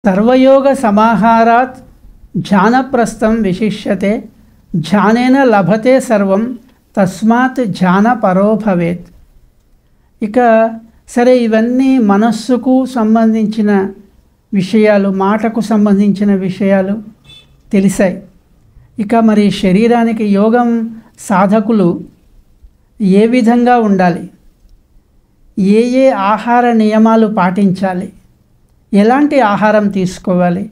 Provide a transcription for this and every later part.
సర్వయోగ సమాహారాత్ ధ్యానప్రస్థం విశిష్యతే ధ్యానేన లభతే సర్వం తస్మాత్ ధ్యాన పరో భవేత్. ఇక సరే, ఇవన్నీ మనస్సుకు సంబంధించిన విషయాలు, మాటకు సంబంధించిన విషయాలు తెలిసాయి. ఇక మరి శరీరానికి యోగం సాధకులు ఏ విధంగా ఉండాలి, ఏ ఏ ఆహార నియమాలు పాటించాలి, ఎలాంటి ఆహారం తీసుకోవాలి,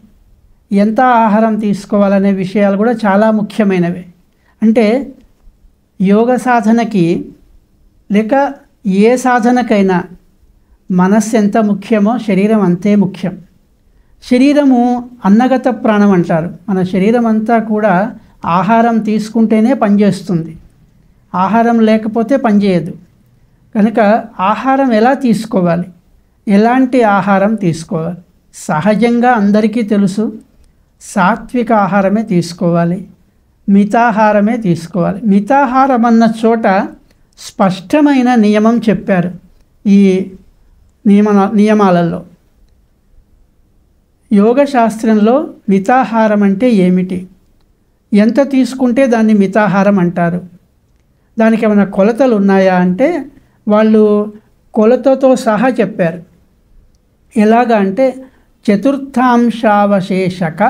ఎంత ఆహారం తీసుకోవాలనే విషయాలు కూడా చాలా ముఖ్యమైనవి. అంటే యోగ సాధనకి లేక ఏ సాధనకైనా మనస్సు ఎంత ముఖ్యమో శరీరం అంతే ముఖ్యం. శరీరము అన్నగత ప్రాణం అంటారు. మన శరీరం అంతా కూడా ఆహారం తీసుకుంటేనే పనిచేస్తుంది, ఆహారం లేకపోతే పనిచేయదు. కనుక ఆహారం ఎలా తీసుకోవాలి, ఎలాంటి ఆహారం తీసుకోవాలి? సహజంగా అందరికీ తెలుసు, సాత్విక ఆహారమే తీసుకోవాలి, మితాహారమే తీసుకోవాలి. మితాహారం అన్న చోట స్పష్టమైన నియమం చెప్పారు ఈ నియమాలలో. యోగ శాస్త్రంలో మితాహారం అంటే ఏమిటి, ఎంత తీసుకుంటే దాన్ని మితాహారం అంటారు, దానికి ఏమైనా కొలతలు ఉన్నాయా అంటే వాళ్ళు కొలతతో సహా చెప్పారు. ఎలాగా అంటే చతుర్థాంశావశేషక.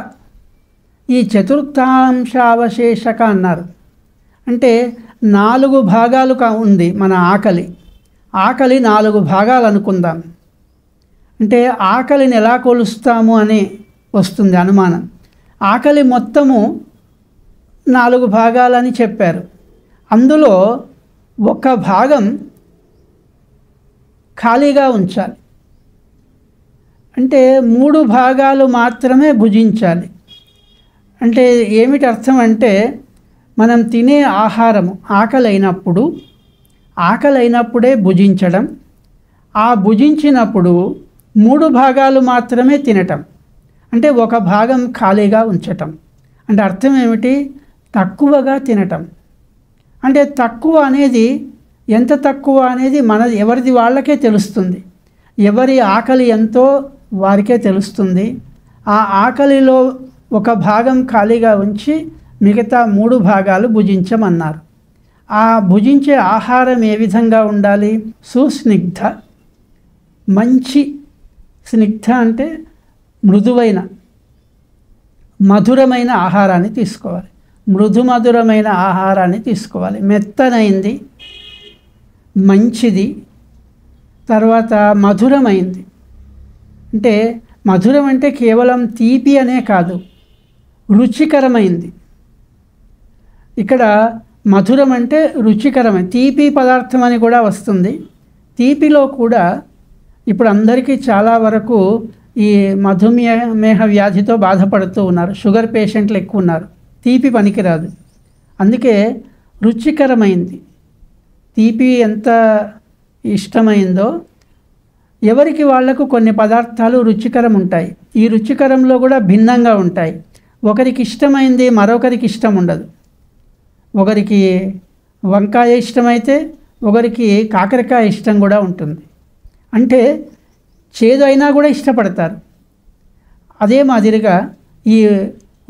ఈ చతుర్థాంశావశేషక అన్నారు అంటే 4 భాగాలు ఉంది మన ఆకలి. ఆకలి 4 భాగాలు అనుకుందాం. అంటే ఆకలిని ఎలా కొలుస్తాము అని వస్తుంది అనుమానం. ఆకలి మొత్తము 4 భాగాలని చెప్పారు. అందులో ఒక భాగం ఖాళీగా ఉంచాలి. అంటే 3 భాగాలు మాత్రమే భుజించాలి. అంటే ఏమిటి అర్థం అంటే మనం తినే ఆహారము ఆకలి అయినప్పుడే భుజించడం, ఆ భుజించినప్పుడు 3 భాగాలు మాత్రమే తినటం. అంటే ఒక భాగం ఖాళీగా ఉంచటం. అంటే అర్థం ఏమిటి? తక్కువగా తినటం. అంటే తక్కువ అనేది ఎంత తక్కువ అనేది ఎవరిది వాళ్ళకే తెలుస్తుంది. ఎవరి ఆకలి ఎంతో వారికే తెలుస్తుంది. ఆ ఆకలిలో ఒక భాగం ఖాళీగా ఉంచి మిగతా 3 భాగాలు భుజించమన్నారు. ఆ భుజించే ఆహారం ఏ విధంగా ఉండాలి? సుస్నిగ్ధ, మంచి. స్నిగ్ధ అంటే మృదువైన, మధురమైన ఆహారాన్ని తీసుకోవాలి. మృదుమధురమైన ఆహారాన్ని తీసుకోవాలి. మెత్తనైంది, మంచిది, తర్వాత మధురమైంది. అంటే మధురం అంటే కేవలం తీపి అనే కాదు, రుచికరమైంది. ఇక్కడ మధురం అంటే రుచికరమైన, తీపి పదార్థం అని కూడా వస్తుంది. తీపిలో కూడా ఇప్పుడు అందరికీ చాలా వరకు ఈ మధుమేహ వ్యాధితో బాధపడుతూ ఉన్నారు. షుగర్ పేషెంట్లు ఎక్కువ ఉన్నారు. తీపి పనికిరాదు. అందుకే రుచికరమైంది. తీపి ఎంత ఇష్టమైందో ఎవరికి వాళ్లకు కొన్ని పదార్థాలు రుచికరం ఉంటాయి. ఈ రుచికరంలో కూడా భిన్నంగా ఉంటాయి. ఒకరికి ఇష్టమైంది మరొకరికి ఇష్టం ఉండదు. ఒకరికి వంకాయ ఇష్టమైతే ఒకరికి కాకరకాయ ఇష్టం కూడా ఉంటుంది. అంటే చేదు అయినా కూడా ఇష్టపడతారు. అదే మాదిరిగా ఈ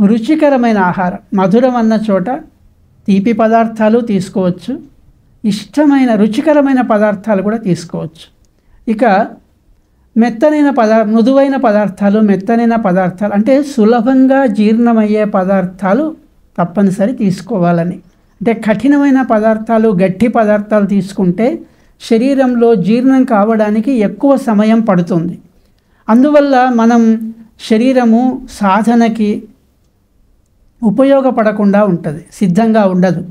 రుచికరమైన ఆహారం, మధురం అన్న చోట తీపి పదార్థాలు తీసుకోవచ్చు, ఇష్టమైన రుచికరమైన పదార్థాలు కూడా తీసుకోవచ్చు. ఇక మెత్తనైన మృదువైన పదార్థాలు, మెత్తనైన పదార్థాలు అంటే సులభంగా జీర్ణమయ్యే పదార్థాలు తప్పనిసరి తీసుకోవాలని. అంటే కఠినమైన పదార్థాలు, గట్టి పదార్థాలు తీసుకుంటే శరీరంలో జీర్ణం కావడానికి ఎక్కువ సమయం పడుతుంది. అందువల్ల మనం శరీరము సాధనకి ఉపయోగపడకుండా ఉంటుంది, సిద్ధంగా ఉండదు.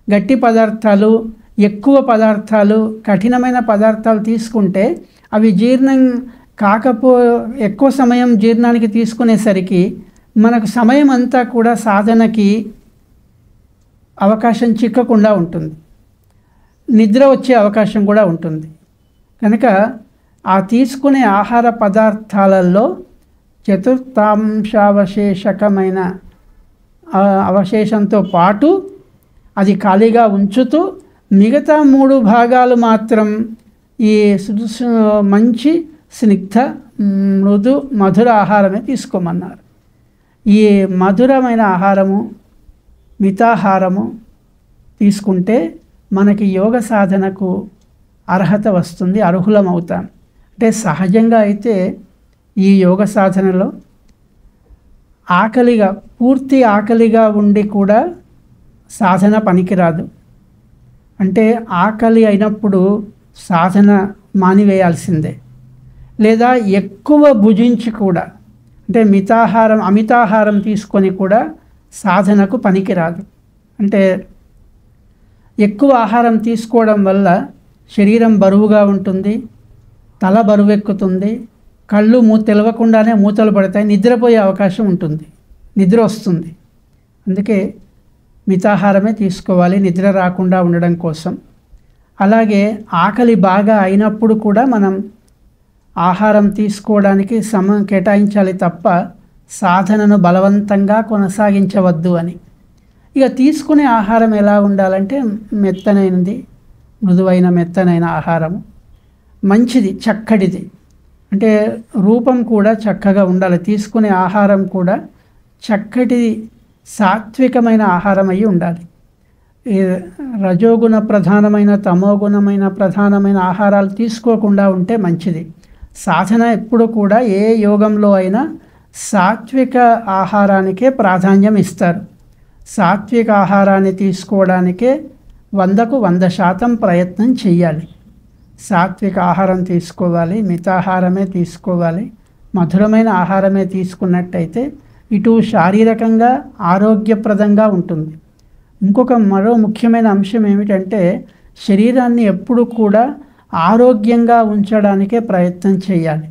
గట్టి పదార్థాలు, ఎక్కువ పదార్థాలు, కఠినమైన పదార్థాలు తీసుకుంటే అవి జీర్ణం ఎక్కువ సమయం జీర్ణానికి తీసుకునేసరికి మనకు సమయం అంతా కూడా సాధనకి అవకాశం చిక్కకుండా ఉంటుంది, నిద్ర వచ్చే అవకాశం కూడా ఉంటుంది. కనుక ఆ తీసుకునే ఆహార పదార్థాలలో చతుర్థాంశావశేషకమైన అవశేషంతో పాటు అది ఖాళీగా ఉంచుతూ మిగతా 3 భాగాలు మాత్రం ఈ మంచి స్నిగ్ధ మృదు మధుర ఆహారమే తీసుకోమన్నారు. ఈ మధురమైన ఆహారము, మితాహారము తీసుకుంటే మనకి యోగ సాధనకు అర్హత వస్తుంది, అర్హులం అవుతాం. అంటే సహజంగా అయితే ఈ యోగ సాధనలో ఆకలిగా, పూర్తి ఆకలిగా ఉండి కూడా సాధన పనికిరాదు. అంటే ఆకలి అయినప్పుడు సాధన మానివేయాల్సిందే. లేదా ఎక్కువ భుజించి కూడా, అంటే మితాహారం అమితాహారం తీసుకొని కూడా సాధనకు పనికిరాదు. అంటే ఎక్కువ ఆహారం తీసుకోవడం వల్ల శరీరం బరువుగా ఉంటుంది, తల బరువెక్కుతుంది, కళ్ళు తెలవకుండానే మూతలు పడతాయి, నిద్రపోయే అవకాశం ఉంటుంది, నిద్ర వస్తుంది. అందుకే మితాహారమే తీసుకోవాలి నిద్ర రాకుండా ఉండడం కోసం. అలాగే ఆకలి బాగా అయినప్పుడు కూడా మనం ఆహారం తీసుకోవడానికి సమయం కేటాయించాలి తప్ప సాధనను బలవంతంగా కొనసాగించవద్దు అని. ఇక తీసుకునే ఆహారం ఎలా ఉండాలంటే మెత్తనైనది, మృదువైన మెత్తనైన ఆహారము, మంచిది, చక్కటిది. అంటే రూపం కూడా చక్కగా ఉండాలి. తీసుకునే ఆహారం కూడా చక్కటి సాత్వికమైన ఆహారం అయి ఉండాలి. రజోగుణ ప్రధానమైన, తమోగుణమైన ప్రధానమైన ఆహారాలు తీసుకోకుండా ఉంటే మంచిది. సాధన ఎప్పుడు కూడా ఏ యోగంలో అయినా సాత్విక ఆహారానికే ప్రాధాన్యం ఇస్తారు. సాత్విక ఆహారాన్ని తీసుకోవడానికే 100కు 100% ప్రయత్నం చేయాలి. సాత్విక ఆహారం తీసుకోవాలి, మితాహారమే తీసుకోవాలి, మధురమైన ఆహారమే తీసుకున్నట్టయితే ఇటు శారీరకంగా ఆరోగ్యప్రదంగా ఉంటుంది. మరో ముఖ్యమైన అంశం ఏమిటంటే శరీరాన్ని ఎప్పుడు కూడా ఆరోగ్యంగా ఉంచడానికే ప్రయత్నం చేయాలి.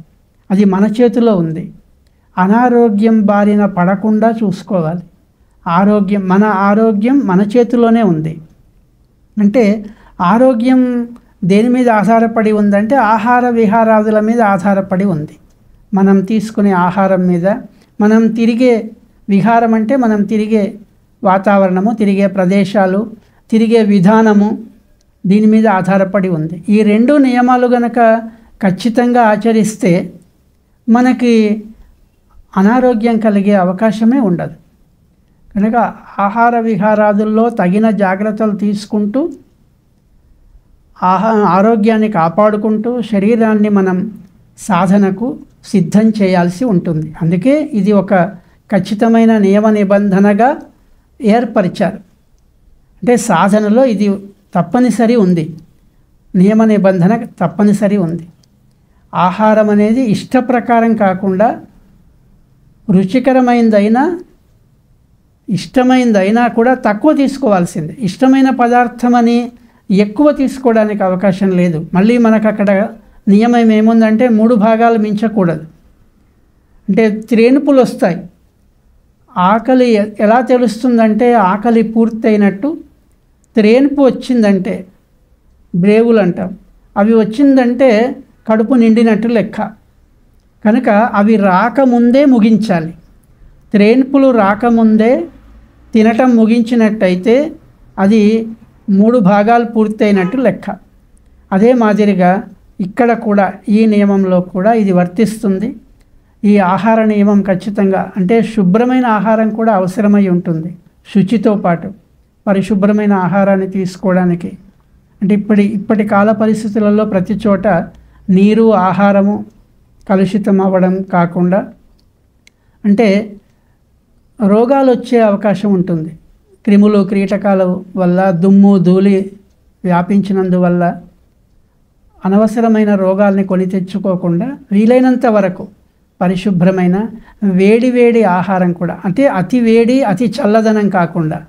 అది మన చేతిలో ఉంది. అనారోగ్యం బారిన పడకుండా చూసుకోవాలి. మన ఆరోగ్యం మన చేతిలోనే ఉంది. అంటే ఆరోగ్యం దేని మీద ఆధారపడి ఉందంటే ఆహార విహారాదుల మీద ఆధారపడి ఉంది. మనం తీసుకునే ఆహారం మీద, మనం తిరిగే విహారం అంటే మనం తిరిగే వాతావరణము, తిరిగే ప్రదేశాలు, తిరిగే విధానము, దీని మీద ఆధారపడి ఉంది. ఈ 2 నియమాలు గనక ఖచ్చితంగా ఆచరిస్తే మనకి అనారోగ్యం కలిగే అవకాశమే ఉండదు. కనుక ఆహార విహారాదుల్లో తగిన జాగ్రత్తలు తీసుకుంటూ ఆరోగ్యాన్ని కాపాడుకుంటూ శరీరాన్ని మనం సాధనకు సిద్ధం చేయాల్సి ఉంటుంది. అందుకే ఇది ఒక ఖచ్చితమైన నియమ నిబంధనగా ఏర్పరిచారు. అంటే సాధనలో ఇది తప్పనిసరి ఉంది, నియమ నిబంధన తప్పనిసరి ఉంది. ఆహారం అనేది ఇష్ట ప్రకారం కాకుండా రుచికరమైనదైనా ఇష్టమైనదైనా కూడా తక్కువ తీసుకోవాల్సిందే. ఇష్టమైన పదార్థం అని ఎక్కువ తీసుకోవడానికి అవకాశం లేదు. మళ్ళీ మనకు అక్కడ నియమం ఏముందంటే 3 భాగాలు మించకూడదు. అంటే త్రేణుపులు వస్తాయి. ఆకలి ఎలా తెలుస్తుందంటే ఆకలి పూర్తయినట్టు త్రేణుపు వచ్చిందంటే, బ్రేవులు అంటాం, అవి వచ్చిందంటే కడుపు నిండినట్టు లెక్క. కనుక అవి రాకముందే ముగించాలి. త్రేణుపులు రాకముందే తినటం ముగించినట్టయితే అది 3 భాగాలు పూర్తయినట్టు లెక్క. అదే మాదిరిగా ఇక్కడ కూడా ఈ నియమంలో కూడా ఇది వర్తిస్తుంది. ఈ ఆహార నియమం ఖచ్చితంగా, అంటే శుభ్రమైన ఆహారం కూడా అవసరమై ఉంటుంది. శుచితో పాటు పరిశుభ్రమైన ఆహారాన్ని తీసుకోవడానికి, అంటే ఇప్పటి కాల పరిస్థితులలో ప్రతి చోట నీరు, ఆహారము కలుషితం అవ్వడం కాకుండా అంటే రోగాలు వచ్చే అవకాశం ఉంటుంది. క్రిములు, కీటకాల వల్ల, దుమ్ము, ధూళి వ్యాపించినందువల్ల అనవసరమైన రోగాల్ని కొని తెచ్చుకోకుండా వీలైనంత వరకు పరిశుభ్రమైన వేడి ఆహారం కూడా, అంటే అతి వేడి, అతి చల్లదనం కాకుండా,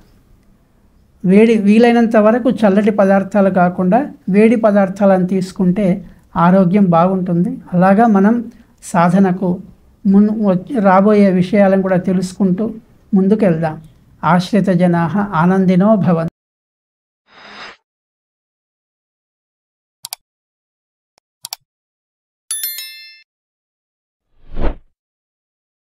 వీలైనంత వరకు చల్లటి పదార్థాలు కాకుండా వేడి పదార్థాలను తీసుకుంటే ఆరోగ్యం బాగుంటుంది. అలాగా మనం సాధనకు రాబోయే విషయాలను కూడా తెలుసుకుంటూ ముందుకు వెళ్దాం. ఆశ్రిత జనాః ఆనందినో భవంతు.